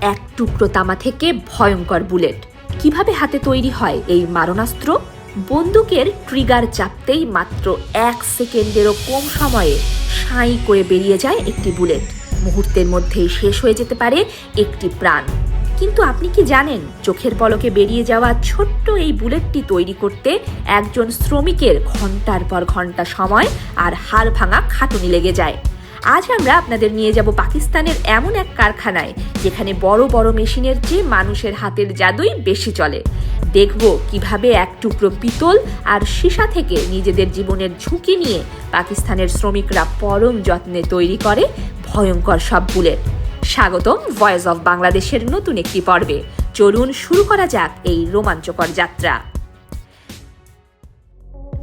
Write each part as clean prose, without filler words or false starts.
এক টুকরো তামা থেকে ভয়ঙ্কর বুলেট। কিভাবে হাতে তৈরি হয় এই মারণাস্ত্র? বন্দুকের ট্রিগার চাপতেই মাত্র 1 সেকেন্ডেরও কম সময়ে সাঁই করে বেরিয়ে যায় একটি বুলেট। মুহূর্তের মধ্যেই শেষ হয়ে যেতে পারে একটি প্রাণ। কিন্তু আপনি কি জানেন, চোখের পলকে বেরিয়ে যাওয়া ছোট্ট এই বুলেটটি তৈরি করতে একজন শ্রমিকের ঘন্টার পর ঘন্টা সময় আর হাড় ভাঙা খাটুনি লেগে যায়। আজ আমরা আপনাদের নিয়ে যাব পাকিস্তানের এমন এক কারখানায়, যেখানে বড় বড় মেশিনের চেয়ে মানুষের হাতের জাদুই বেশি চলে। দেখব কিভাবে এক টুকরো পিতল আর সীসা থেকে নিজেদের জীবনের ঝুঁকি নিয়ে পাকিস্তানের শ্রমিকরা পরম যত্নে তৈরি করে ভয়ঙ্কর সব বুলেট। স্বাগতম ভয়েস অফ বাংলাদেশের নতুন একটি পর্বে। চলুন শুরু করা যাক এই রোমাঞ্চকর যাত্রা।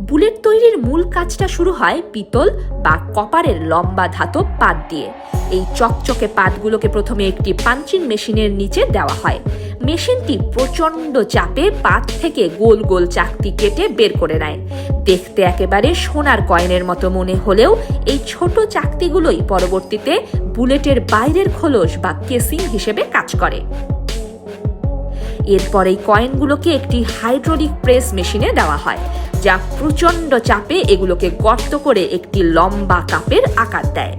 বুলেট তৈরির মূল কাজটা শুরু হয় পিতল বা কপারের লম্বা ধাতব পাত দিয়ে। এই চকচকে পাতগুলোকে প্রথমে একটি পাঞ্চিং মেশিনের নিচে দেওয়া হয়। মেশিনটি প্রচণ্ড চাপে পাত থেকে গোল গোল চাকতি কেটে বের করে নেয়। দেখতে একেবারে সোনার কয়েনের মতো মনে হলেও এই ছোট চাকতিগুলোই পরবর্তীতে বুলেটের বাইরের খোলস বা কেসিং হিসেবে কাজ করে। এরপর এই কয়েনগুলোকে একটি হাইড্রোলিক প্রেস মেশিনে দেওয়া হয়, যা প্রচণ্ড চাপে এগুলোকে গর্ত করে একটি লম্বা কাপের আকার দেয়।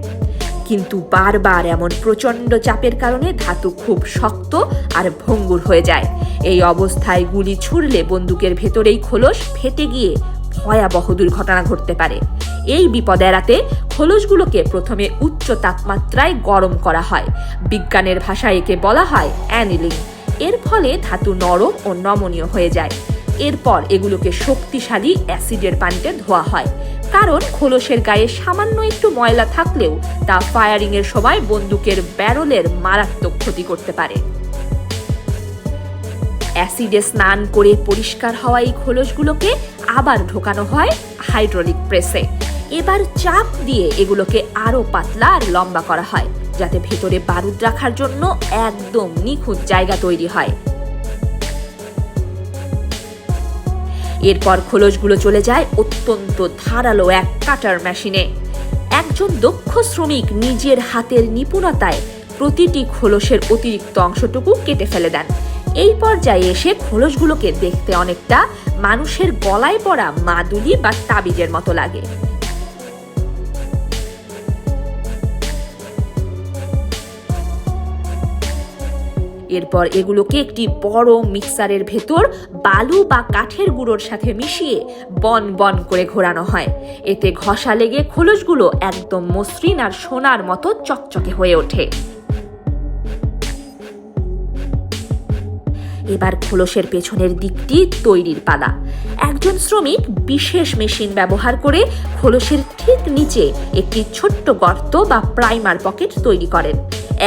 কিন্তু বারবার এমন প্রচণ্ড চাপের কারণে ধাতু খুব শক্ত আর ভঙ্গুর হয়ে যায়। এই অবস্থায় গুলি ছুড়লে বন্দুকের ভেতরেই খোলস ফেটে গিয়ে ভয়াবহ দুর্ঘটনা ঘটতে পারে। এই বিপদ এড়াতে খোলসগুলোকে প্রথমে উচ্চ তাপমাত্রায় গরম করা হয়। বিজ্ঞানের ভাষায় একে বলা হয় অ্যানিলিং। এর ফলে ধাতু নরম ও নমনীয় হয়ে যায়। এরপর এগুলোকে শক্তিশালী অ্যাসিডের পানিতে ধোয়া হয়, কারণ খোলসের গায়ে সামান্য একটু ময়লা থাকলেও তা ফায়ারিং এর সময় বন্দুকের ব্যারলের মারাত্মক ক্ষতি করতে পারে। অ্যাসিডে স্নান করে পরিষ্কার হওয়া এই খোলসগুলোকে আবার ঢোকানো হয় হাইড্রোলিক প্রেসে। এবার চাপ দিয়ে এগুলোকে আরো পাতলা আর লম্বা করা হয়, যাতে ভেতরে বারুদ রাখার জন্য একদম নিখুঁত জায়গা তৈরি হয়। এরপর খোলসগুলো চলে যায় অত্যন্ত ধারালো এক কাটার মেশিনে। একজন দক্ষ শ্রমিক নিজের হাতের নিপুণতায় প্রতিটি খোলসের অতিরিক্ত অংশটুকু কেটে ফেলে দেন। এই পর্যায়ে এসে খোলসগুলোকে দেখতে অনেকটা মানুষের গলায় পড়া মাদুলি বা তাবিজের মতো লাগে। এরপর এগুলোকে একটি বড় মিক্সারের ভেতর বালু বা কাঠের গুঁড়োর সাথে মিশিয়ে বন বন করে ঘোরানো হয়। এতে ঘষা লেগে খোলসগুলো একদম মসৃণ আর সোনার মতো চকচকে হয়ে ওঠে। এবার খোলসের পেছনের দিকটি তৈরির পালা। একজন শ্রমিক বিশেষ মেশিন ব্যবহার করে খোলসের ঠিক নিচে একটি ছোট্ট গর্ত বা প্রাইমার পকেট তৈরি করেন।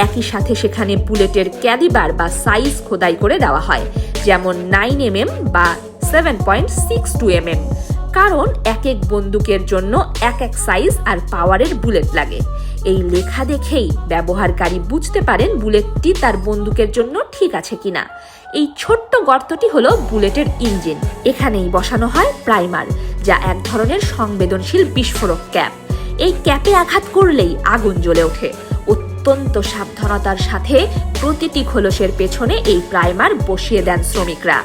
একই সাথে সেখানে বুলেটের ক্যালিবার বা সাইজ খোদাই করে দেওয়া হয়, যেমন 9mm বা 7.62 mm, কারণ এক এক বন্দুকের জন্য এক এক সাইজ আর পাওয়ারের বুলেট লাগে। এই লেখা দেখেই ব্যবহারকারী বুঝতে পারেন বুলেটটি তার বন্দুকের জন্য ঠিক আছে কিনা। এই ছোট্ট গর্তটি হলো বুলেটের ইঞ্জিন। এখানেই বসানো হয় প্রাইমার, যা এক ধরনের সংবেদনশীল বিস্ফোরক ক্যাপ। এই ক্যাপে আঘাত করলেই আগুন জ্বলে ওঠে। অত্যন্ত সাবধানতার সাথে প্রতিটি খোলসের পেছনে এই প্রাইমার বসিয়ে দেন শ্রমিকরা।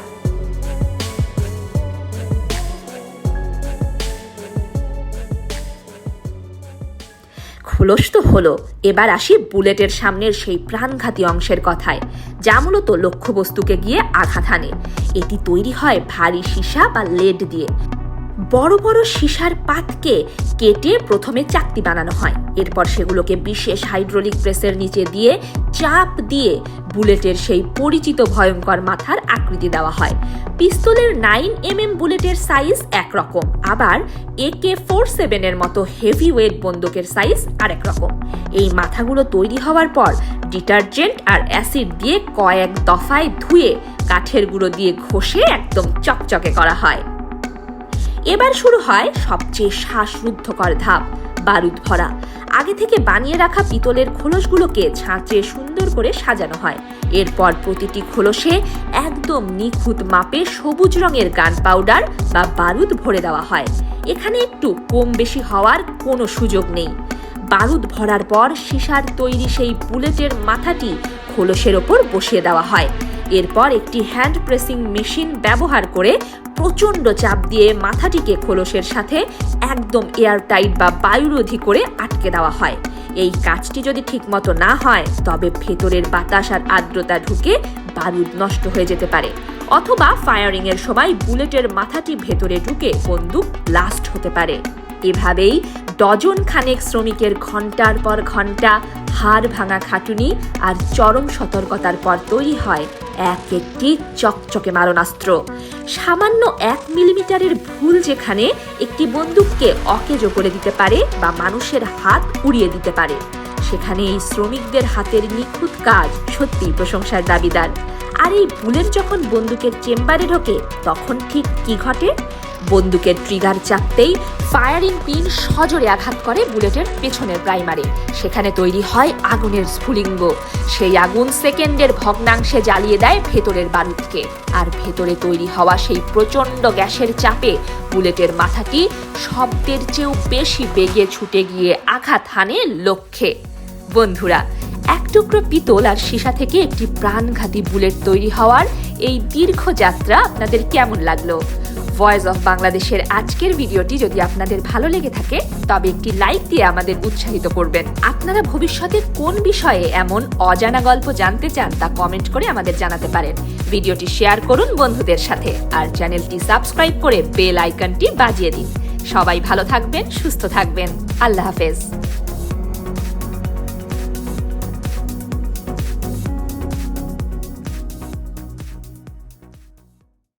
খোলস তো হলো, এবার আসি বুলেটের সামনের সেই প্রাণঘাতী অংশের কথায়, যা মূলত লক্ষ্যবস্তুকে গিয়ে আঘাত হানে। এটি তৈরি হয় ভারী সীসা বা লেড দিয়ে। বড় বড় সীসার পাতকে কেটে প্রথমে চাকতি বানানো হয়। এরপর সেগুলোকে বিশেষ হাইড্রোলিক প্রেসের নিচে দিয়ে চাপ দিয়ে বুলেটের সেই পরিচিত ভয়ঙ্কর মাথার আকৃতি দেওয়া হয়। পিস্তলের 9mm বুলেটের সাইজ একরকম, আবার AK-47 এর মতো হেভি ওয়েট বন্দুকের সাইজ আরেক রকম। এই মাথাগুলো তৈরি হওয়ার পর ডিটারজেন্ট আর অ্যাসিড দিয়ে কয়েক দফায় ধুয়ে কাঠের গুঁড়ো দিয়ে ঘষে একদম চকচকে করা হয়। এবার শুরু হয় সবচেয়ে শ্বাসরুদ্ধকর ধাপ, বারুদ ভরা। আগে থেকে বানিয়ে রাখা পিতলের খোলসগুলোকে ছাঁচে সুন্দর করে সাজানো হয়। এরপর প্রতিটি খোলসে একদম নিখুঁত মাপে সবুজ রঙের গান পাউডার বা বারুদ ভরে দেওয়া হয়। এখানে একটু কম বেশি হওয়ার কোনো সুযোগ নেই। বারুদ ভরার পর সীসার তৈরি সেই বুলেটের মাথাটি খোলসের ওপর বসিয়ে দেওয়া হয়। এরপর একটি হ্যান্ড প্রেসিং মেশিন ব্যবহার করে প্রচণ্ড চাপ দিয়ে মাথাটিকে খোলসের সাথে একদম এয়ারটাইট বা বায়ুরোধী করে আটকে দেওয়া হয়। এই কাজটি যদি ঠিকমতো না হয় তবে ভেতরের বাতাস আর আর্দ্রতা ঢুকে বারুদ নষ্ট হয়ে যেতে পারে, অথবা ফায়ারিং এর সময় বুলেটের মাথাটি ভেতরে ঢুকে বন্দুক ব্লাস্ট হতে পারে। এভাবেই ডজন খানেক শ্রমিকের ঘন্টার পর ঘন্টা হাড় ভাঙা খাটুনি আর চরম সতর্কতার পর তৈরি হয় এক একটি চকচকে মারণাস্ত্র। সামান্য 1 মিলিমিটারের ভুল যেখানে একটি বন্দুককে অকেজো করে দিতে পারে বা মানুষের হাত উড়িয়ে দিতে পারে, সেখানে এই শ্রমিকদের হাতের নিখুঁত কাজ সত্যি প্রশংসার দাবিদার। আর এই বুলেট যখন বন্দুকের চেম্বারে ঢোকে তখন ঠিক কি ঘটে? বন্দুকের ট্রিগার চাপতেই ফায়ারিং পিন সজোরে আঘাত করে বুলেটের পেছনের প্রাইমারে। সেখানে তৈরি হয় আগুনের স্ফুলিঙ্গ। সেই আগুন সেকেন্ডের ভগ্নাংশে জ্বালিয়ে দেয় ভেতরের বারুদকে। আর ভেতরে তৈরি হওয়া সেই প্রচণ্ড গ্যাসের চাপে বুলেটের মাথাটি শব্দের চেয়েও বেশি বেগে ছুটে গিয়ে আঘাত হানে লক্ষ্যে। বন্ধুরা, এক টুকরো পিতল আর সীসা থেকে একটি প্রাণঘাতী বুলেট তৈরি হওয়ার এই দীর্ঘ যাত্রা আপনাদের কেমন লাগলো? ভয়েস অফ বাংলাদেশের আজকের ভিডিওটি যদি আপনাদের ভালো লেগে থাকে তবে একটি লাইক দিয়ে আমাদের উৎসাহিত করবেন। আপনারা ভবিষ্যতে কোন বিষয়ে এমন অজানা গল্প জানতে চান তা কমেন্ট করে আমাদের জানাতে পারেন। ভিডিওটি শেয়ার করুন বন্ধুদের সাথে আর চ্যানেলটি সাবস্ক্রাইব করে বেল আইকনটি বাজিয়ে দিন। সবাই ভালো থাকবেন, সুস্থ থাকবেন। আল্লাহ হাফেজ।